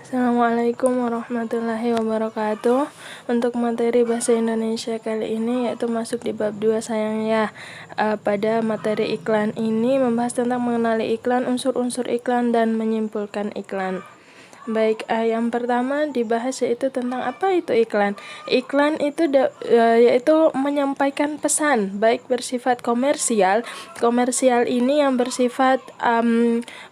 Assalamualaikum warahmatullahi wabarakatuh. Untuk materi bahasa Indonesia kali ini yaitu masuk di bab 2 sayang ya. Pada materi iklan ini membahas tentang mengenali iklan, unsur-unsur iklan, dan menyimpulkan iklan. Baik, yang pertama dibahas yaitu tentang apa itu iklan. Iklan itu yaitu menyampaikan pesan, baik bersifat komersial. Komersial ini yang bersifat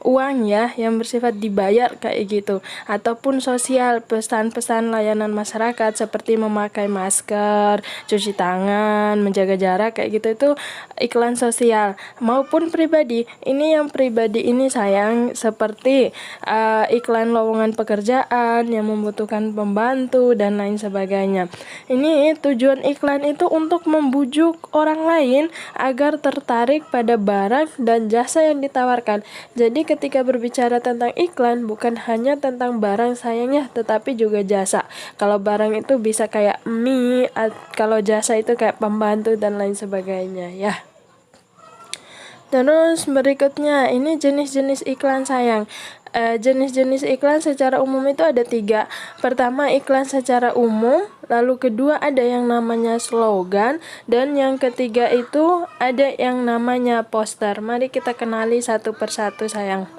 uang ya, yang bersifat dibayar kayak gitu. Ataupun sosial, pesan-pesan layanan masyarakat seperti memakai masker, cuci tangan, menjaga jarak kayak gitu, itu iklan sosial. Maupun pribadi, ini yang pribadi ini sayang seperti iklan lowongan pekerjaan yang membutuhkan pembantu dan lain sebagainya. Ini tujuan iklan itu untuk membujuk orang lain agar tertarik pada barang dan jasa yang ditawarkan. Jadi ketika berbicara tentang iklan bukan hanya tentang barang sayangnya, tetapi juga jasa. Kalau barang itu bisa kayak mie, kalau jasa itu kayak pembantu dan lain sebagainya ya. Terus berikutnya ini jenis-jenis iklan sayang. Jenis-jenis iklan secara umum itu ada 3. Pertama, iklan secara umum, lalu kedua ada yang namanya slogan, dan yang ketiga itu ada yang namanya poster. Mari kita kenali satu persatu sayang.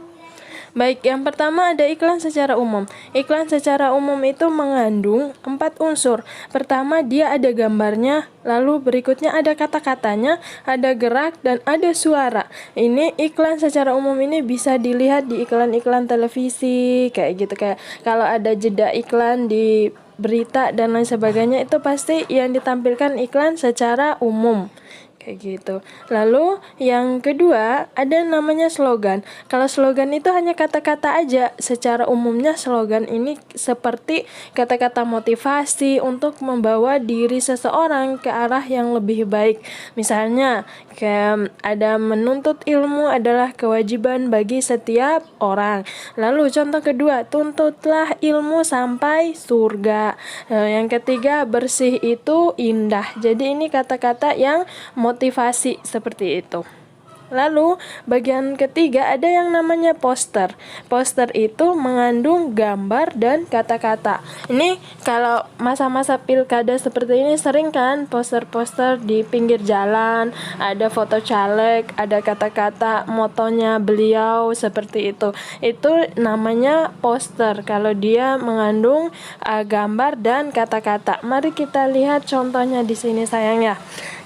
Baik, yang pertama ada iklan secara umum. Iklan secara umum itu mengandung 4 unsur. Pertama, dia ada gambarnya, lalu berikutnya ada kata-katanya, ada gerak, dan ada suara. Ini iklan secara umum ini bisa dilihat di iklan-iklan televisi, kayak gitu. Kayak kalau ada jeda iklan di berita dan lain sebagainya, itu pasti yang ditampilkan iklan secara umum. Kayak gitu. Lalu yang kedua ada namanya slogan. Kalau slogan itu hanya kata-kata aja. Secara umumnya slogan ini seperti kata-kata motivasi untuk membawa diri seseorang ke arah yang lebih baik. Misalnya kayak ada menuntut ilmu adalah kewajiban bagi setiap orang. Lalu contoh kedua, tuntutlah ilmu sampai surga. Yang ketiga, bersih itu indah. Jadi ini kata-kata yang motivasi seperti itu. Lalu bagian ketiga ada yang namanya poster. Poster itu mengandung gambar dan kata-kata. Ini kalau masa-masa pilkada seperti ini sering kan poster-poster di pinggir jalan, ada foto caleg, ada kata-kata motonya beliau seperti itu. Itu namanya poster kalau dia mengandung gambar dan kata-kata. Mari kita lihat contohnya di sini sayang ya.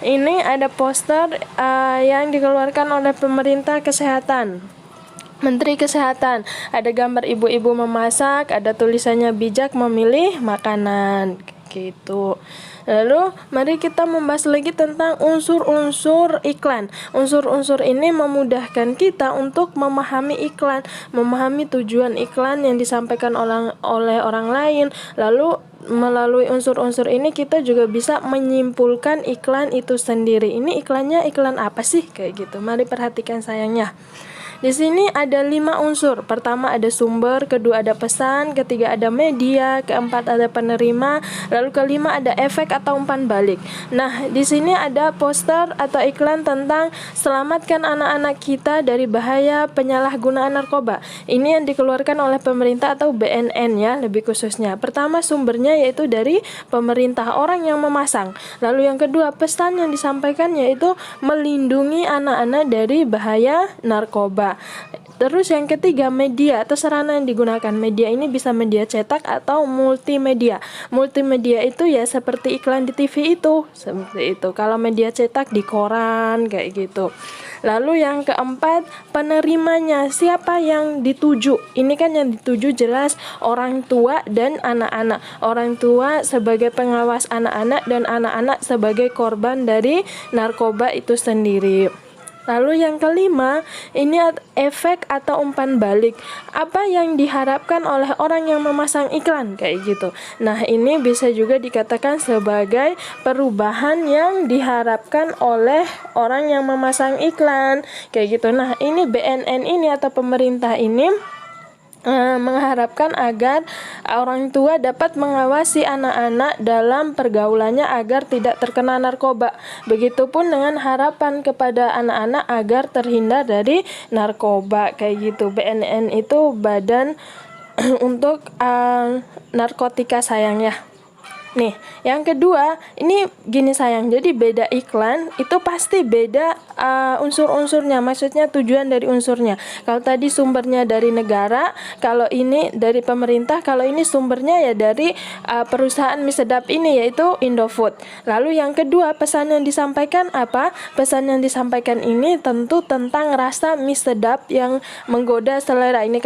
Ini ada poster yang dikeluarkan oleh pemerintah kesehatan. Menteri Kesehatan, ada gambar ibu-ibu memasak, ada tulisannya bijak memilih makanan gitu. Lalu mari kita membahas lagi tentang unsur-unsur iklan. Unsur-unsur ini memudahkan kita untuk memahami iklan, memahami tujuan iklan yang disampaikan oleh orang lain. Lalu melalui unsur-unsur ini kita juga bisa menyimpulkan iklan itu sendiri. Ini iklannya iklan apa sih? Kayak gitu. Mari perhatikan sayangnya. Di sini ada 5 unsur. Pertama ada sumber, kedua ada pesan, ketiga ada media, keempat ada penerima, lalu kelima ada efek atau umpan balik. Nah, di sini ada poster atau iklan tentang selamatkan anak-anak kita dari bahaya penyalahgunaan narkoba. Ini yang dikeluarkan oleh pemerintah atau BNN ya, lebih khususnya. Pertama sumbernya yaitu dari pemerintah, orang yang memasang. Lalu yang kedua pesan yang disampaikan yaitu melindungi anak-anak dari bahaya narkoba. Terus yang ketiga media atau sarana yang digunakan. Media ini bisa media cetak atau multimedia. Multimedia itu ya seperti iklan di TV itu, seperti itu. Kalau media cetak di koran kayak gitu. Lalu yang keempat penerimanya, siapa yang dituju. Ini kan yang dituju jelas orang tua dan anak-anak. Orang tua sebagai pengawas anak-anak dan anak-anak sebagai korban dari narkoba itu sendiri. Lalu yang kelima, ini efek atau umpan balik. Apa yang diharapkan oleh orang yang memasang iklan kayak gitu. Nah, ini bisa juga dikatakan sebagai perubahan yang diharapkan oleh orang yang memasang iklan kayak gitu. Nah, ini BNN ini atau pemerintah ini mengharapkan agar orang tua dapat mengawasi anak-anak dalam pergaulannya agar tidak terkena narkoba. Begitupun dengan harapan kepada anak-anak agar terhindar dari narkoba kayak gitu. BNN itu Badan untuk narkotika sayang ya. Nih, yang kedua, ini gini sayang, jadi beda iklan itu pasti beda unsur-unsurnya, maksudnya tujuan dari unsurnya. Kalau tadi sumbernya dari negara, kalau ini dari pemerintah, kalau ini sumbernya ya dari perusahaan mie sedap ini, yaitu Indofood. Lalu yang kedua, pesan yang disampaikan apa? Pesan yang disampaikan ini tentu tentang rasa mie sedap yang menggoda selera. Ini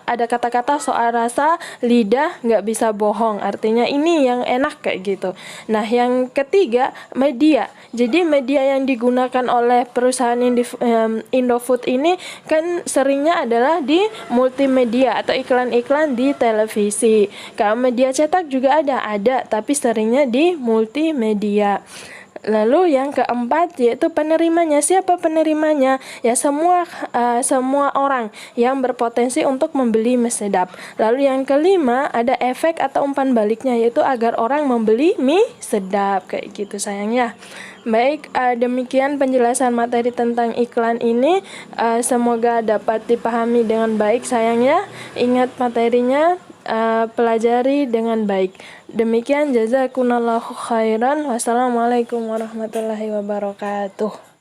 ada kata-kata soal rasa lidah nggak bisa bohong, artinya ini yang enak kayak gitu. Nah, yang ketiga, media. Jadi media yang digunakan oleh perusahaan Indofood ini kan seringnya adalah di multimedia atau iklan-iklan di televisi. Kalau media cetak juga ada, tapi seringnya di multimedia. Lalu yang keempat yaitu penerimanya. Siapa penerimanya? Ya semua orang yang berpotensi untuk membeli mie sedap. Lalu yang kelima ada efek atau umpan baliknya, yaitu agar orang membeli mie sedap kayak gitu sayang ya. Baik, demikian penjelasan materi tentang iklan ini. Semoga dapat dipahami dengan baik sayang ya. Ingat materinya, pelajari dengan baik. Demikian, jazakumullahu khairan. Wassalamualaikum warahmatullahi wabarakatuh.